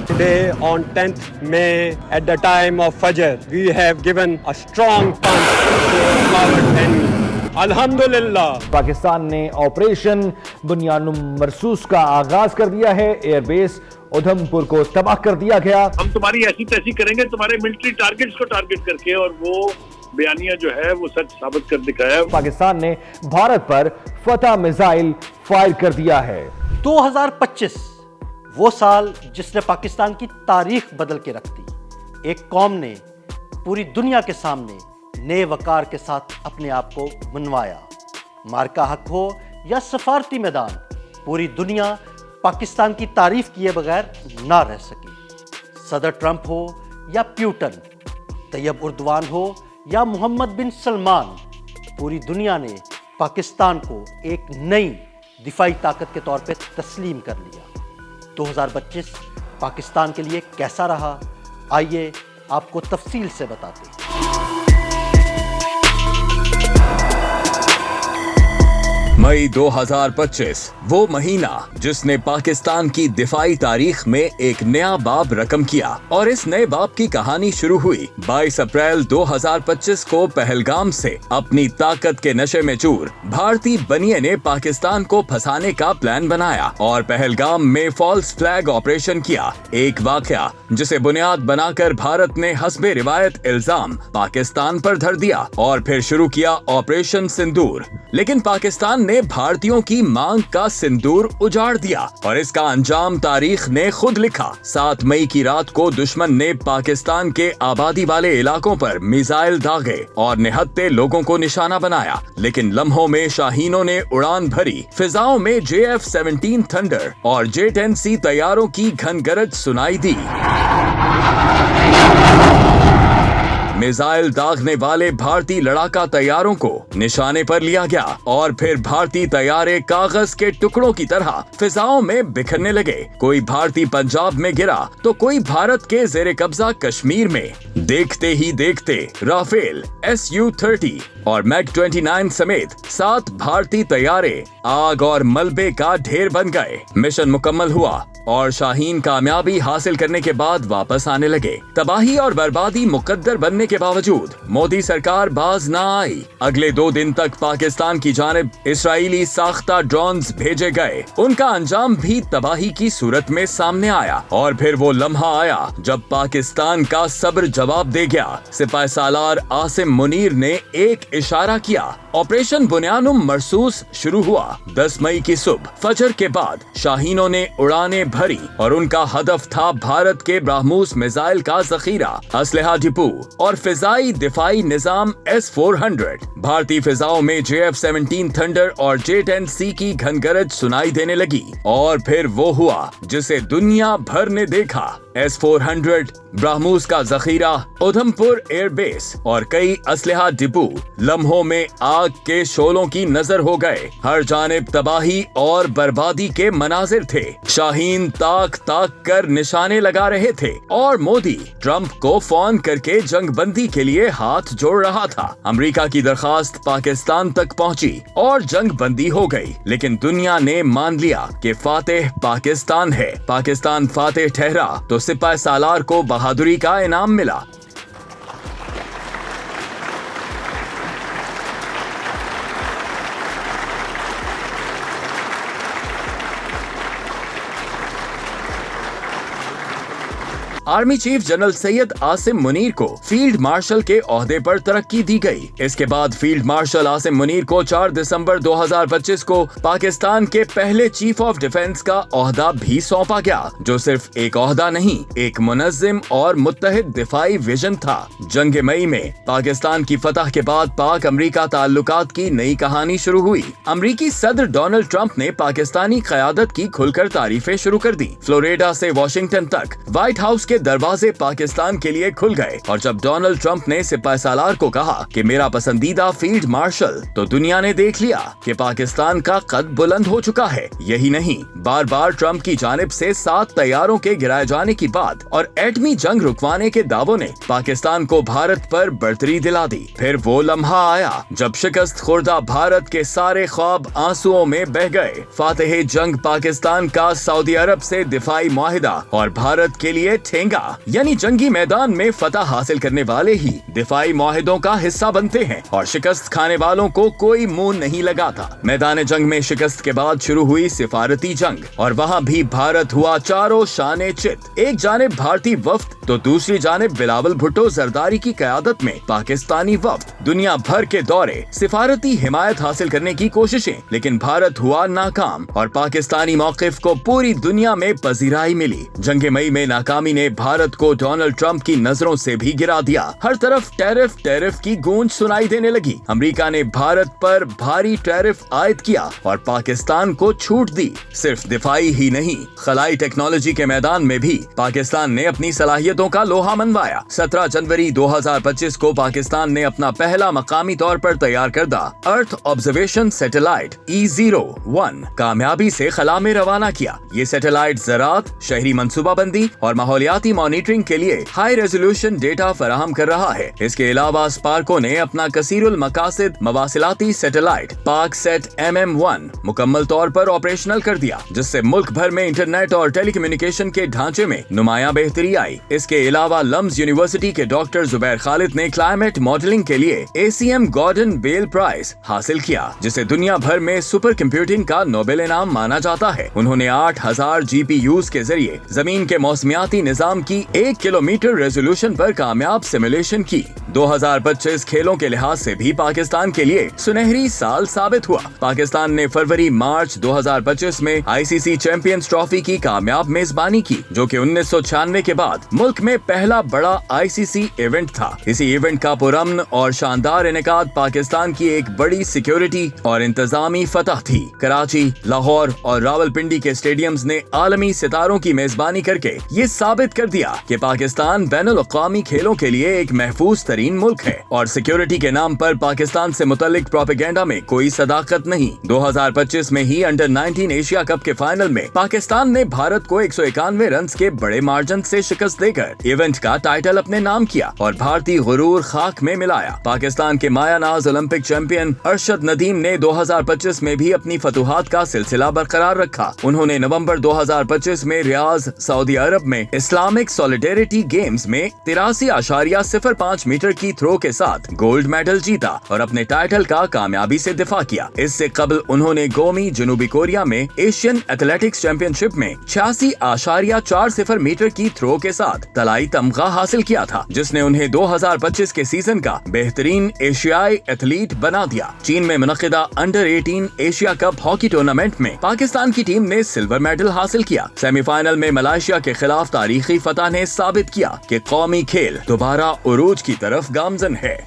Today on 10th May at the time of Fajr, we have given a strong punch to our enemy. Alhamdulillah. Pakistan نے operation بنیانم مرصوص کا آغاز کر دیا ہے. Air base ادھم پور کو تباہ کر دیا گیا. ہم تمہاری ایسی تیسی کریں گے تمہارے ملٹری ٹارگٹس کو ٹارگٹ کر کے, اور وہ بیانیہ جو ہے وہ سچ ثابت کر دکھایا. پاکستان نے بھارت پر فتح میزائل فائر کر دیا ہے. 2025 وہ سال جس نے پاکستان کی تاریخ بدل کے رکھ دی. ایک قوم نے پوری دنیا کے سامنے نئے وقار کے ساتھ اپنے آپ کو منوایا. مارکا حق ہو یا سفارتی میدان, پوری دنیا پاکستان کی تعریف کیے بغیر نہ رہ سکی. صدر ٹرمپ ہو یا پیوٹن, طیب اردوان ہو یا محمد بن سلمان, پوری دنیا نے پاکستان کو ایک نئی دفاعی طاقت کے طور پہ تسلیم کر لیا. 2025 پاکستان کے لیے کیسا رہا, آئیے آپ کو تفصیل سے بتاتے ہیں. مئی 2025 وہ مہینہ جس نے پاکستان کی دفاعی تاریخ میں ایک نیا باب رقم کیا, اور اس نئے باب کی کہانی شروع ہوئی 22 اپریل 2025 کو پہلگام سے. اپنی طاقت کے نشے میں چور بھارتی بنیے نے پاکستان کو پھنسانے کا پلان بنایا اور پہلگام میں فالس فلیگ آپریشن کیا. ایک واقعہ جسے بنیاد بنا کر بھارت نے حسب روایت الزام پاکستان پر دھر دیا اور پھر شروع کیا آپریشن سندور. لیکن پاکستان نے بھارتیوں کی مانگ کا سندور اجاڑ دیا اور اس کا انجام تاریخ نے خود لکھا. 7 مئی کی رات کو دشمن نے پاکستان کے آبادی والے علاقوں پر میزائل داغے اور نہتے لوگوں کو نشانہ بنایا, لیکن لمحوں میں شاہینوں نے اڑان بھری. فضاؤں میں JF-17 تھنڈر اور J-10C طیاروں کی گھن گرج سنائی دی. میزائل داغنے والے بھارتی لڑاکا طیاروں کو نشانے پر لیا گیا اور پھر بھارتی طیارے کاغذ کے ٹکڑوں کی طرح فضاؤں میں بکھرنے لگے. کوئی بھارتی پنجاب میں گرا تو کوئی بھارت کے زیر قبضہ کشمیر میں. دیکھتے ہی دیکھتے رافیل, Su-30 اور MiG-29 سمیت 7 بھارتی طیارے آگ اور ملبے کا ڈھیر بن گئے. مشن مکمل ہوا اور شاہین کامیابی حاصل کرنے کے بعد واپس آنے لگے. تباہی اور بربادی مقدر بننے کے باوجود مودی سرکار باز نہ آئی. اگلے 2 دن تک پاکستان کی جانب اسرائیلی ساختہ ڈرونز بھیجے گئے. ان کا انجام بھی تباہی کی صورت میں سامنے آیا, اور پھر وہ لمحہ آیا جب پاکستان کا صبر جواب دے گیا. سپاہ سالار عاصم منیر نے ایک اشارہ کیا. آپریشن بنیانم مرصوص شروع ہوا. 10 مئی کی صبح فجر کے بعد شاہینوں نے اڑانے بھری اور ان کا ہدف تھا بھارت کے برہموس میزائل کا ذخیرہ, اسلحہ ڈپو اور فضائی دفاعی نظام S-400. بھارتی فضاؤں میں JF-17 تھنڈر اور J-10C کی گھن گرج سنائی دینے لگی, اور پھر وہ ہوا جسے دنیا بھر نے دیکھا. S-400 برہموس کا ذخیرہ, ادھم پور ایئر بیس اور کئی اسلحہ ڈپو لمحوں میں آگ کے شعلوں کی نظر ہو گئے. ہر جانب تباہی اور بربادی کے مناظر تھے. شاہین تاک تاک کر نشانے لگا رہے تھے اور مودی ٹرمپ کو فون کر کے جنگ بندی کے لیے ہاتھ جوڑ رہا تھا. امریکہ کی درخواست پاکستان تک پہنچی اور جنگ بندی ہو گئی, لیکن دنیا نے مان لیا کہ فاتح پاکستان ہے. پاکستان فاتح ٹھہرا تو سپاہ سالار کو بہادری کا انعام ملا. Army chief general Syed Asim Munir کو فیلڈ مارشل کے عہدے پر ترقی دی گئی. اس کے بعد فیلڈ مارشل عاصم منیر کو 4 دسمبر 2025 کو پاکستان کے پہلے چیف آف ڈیفنس کا عہدہ بھی سونپا گیا, جو صرف ایک عہدہ نہیں, ایک منظم اور متحد دفاعی ویژن تھا. جنگ مئی میں پاکستان کی فتح کے بعد پاک امریکہ تعلقات کی نئی کہانی شروع ہوئی. امریکی صدر ڈونلڈ ٹرمپ نے پاکستانی قیادت کی کھل کر تعریفیں شروع کر دی. فلوریڈا سے واشنگٹن تک وائٹ ہاؤس کے के दरवाजे पाकिस्तान के लिए खुल गए और जब डोनाल्ड ट्रंप ने सिपाही सालार को कहा कि मेरा पसंदीदा फील्ड मार्शल, तो दुनिया ने देख लिया कि पाकिस्तान का कद बुलंद हो चुका है। यही नहीं, बार बार ट्रंप की जानिब से 7 तैयारों के गिराए जाने की बात और एटमी जंग रुकवाने के दावों ने पाकिस्तान को भारत पर बढ़तरी दिला दी। फिर वो लम्हा आया जब शिकस्त खुर्दा भारत के सारे ख्वाब आंसुओं में बह गए। फातेह जंग पाकिस्तान का सऊदी अरब से दिफाई मुआहिदा और भारत के लिए ठेंगा, यानी जंगी मैदान में फतह हासिल करने वाले ही दिफाई मुआहिदों का हिस्सा बनते हैं और शिकस्त खाने वालों को कोई मुंह नहीं लगाता। मैदान जंग में शिकस्त के बाद शुरू हुई सिफारती जंग और वहाँ भी भारत हुआ चारों शाने चित। एक जानिब भारतीय वफ्द तो दूसरी जानिब बिलावल भुट्टो जरदारी की क़यादत में पाकिस्तानी वफ्द, दुनिया भर के दौरे, सिफारती हिमायत हासिल करने की कोशिशें, लेकिन भारत हुआ नाकाम और पाकिस्तानी मौक़िफ़ को पूरी दुनिया में पजीराई मिली। जंग मई में नाकामी ने भारत को डोनाल्ड ट्रंप की नजरों से भी गिरा दिया। हर तरफ टैरिफ की गूंज सुनाई देने लगी। अमेरिका ने भारत पर भारी टैरिफ आयद किया और पाकिस्तान को छूट दी। सिर्फ दिफाई ही नहीं, खलाई टेक्नोलॉजी के मैदान में भी पाकिस्तान ने अपनी सलाहियतों का लोहा मनवाया। 17 जनवरी 2025 को पाकिस्तान ने अपना पहला मकामी तौर पर तैयार करदा अर्थ ऑब्जर्वेशन सैटेलाइट E01 कामयाबी से खला में रवाना किया। ये सैटेलाइट ज़राअत, शहरी मंसूबाबंदी और माहौलियाती मॉनिटरिंग के लिए हाई रेजोल्यूशन डेटा फराहम कर रहा है। इसके अलावा स्पार्को ने अपना कसीरुल मकासिद मवासिलाती सैटेलाइट पाकसेट MM1 मुकम्मल तौर पर ऑपरेशनल कर दिया, जिससे मुल्क भर में इंटरनेट और टेलीकम्युनिकेशन के ढांचे में नुमाया बेहतरी आई। इसके अलावा लम्स यूनिवर्सिटी के डॉक्टर जुबैर खालिद ने क्लाइमेट मॉडलिंग के लिए ACM गॉर्डन बेल प्राइज हासिल किया, जिसे दुनिया भर में सुपर कंप्यूटिंग का नोबेल इनाम माना जाता है। उन्होंने 8000 GPUs के जरिए जमीन के मौसमियाती निजाम की 1 किलोमीटर रेजोल्यूशन पर कामयाब सिमुलेशन की। 2025 खेलों के लिहाज से भी पाकिस्तान के लिए सुनहरी साल साबित हुआ। पाकिस्तान ने फरवरी-मार्च 2025 में ICC चैंपियंस ट्रॉफी की कामयाब मेजबानी की, जो कि 1996 के बाद मुल्क में पहला बड़ा ICC इवेंट था। इसी इवेंट का पुरअमन और शानदार इनेकाद पाकिस्तान की एक बड़ी सिक्योरिटी और इंतजामी फतह थी। कराची, लाहौर और रावलपिंडी के स्टेडियम्स ने आलमी सितारों की मेजबानी करके ये साबित कर दिया कि पाकिस्तान बैनुल अक़वामी खेलों के लिए एक महफूज तरीन मुल्क है और सिक्योरिटी के नाम पर पाकिस्तान से मुतल्लिक प्रोपेगेंडा में कोई सदाकत नहीं। 2025 में ही अंडर 19 एशिया कप के फाइनल में पाकिस्तान ने भारत को 191 रन के बड़े मार्जिन से शिकस्त देकर इवेंट का टाइटल अपने नाम किया और भारतीय गुरूर खाक में मिलाया। पाकिस्तान के मायानाज ओलंपिक चैंपियन अरशद नदीम ने 2025 में भी अपनी फतूहात का सिलसिला बरकरार रखा। उन्होंने नवंबर 2025 में रियाज, सऊदी अरब में इस्लामिक सॉलिडेरिटी गेम्स में 83.05 मीटर की थ्रो के साथ गोल्ड मेडल जीता और अपने टाइटल का कामयाबी से दिफा किया। इससे कबल उन्होंने गोमी, जनूबी कोरिया में एशियन एथलेटिक्स चैंपियनशिप में 86.40 मीटर की थ्रो के साथ तलाई तमगा हासिल किया था, जिसने उन्हें 2025 के सीजन का बेहतरीन एशियाई एथलीट बना दिया। चीन में मुनक़िदा under 18 Asia cup hockey tournament में पाकिस्तान की टीम ने सिल्वर मेडल हासिल किया। सेमीफाइनल में मलेशिया के खिलाफ तारीखी फतह ने साबित किया कि कौमी खेल दोबारा उरूज की तरफ गामजन है।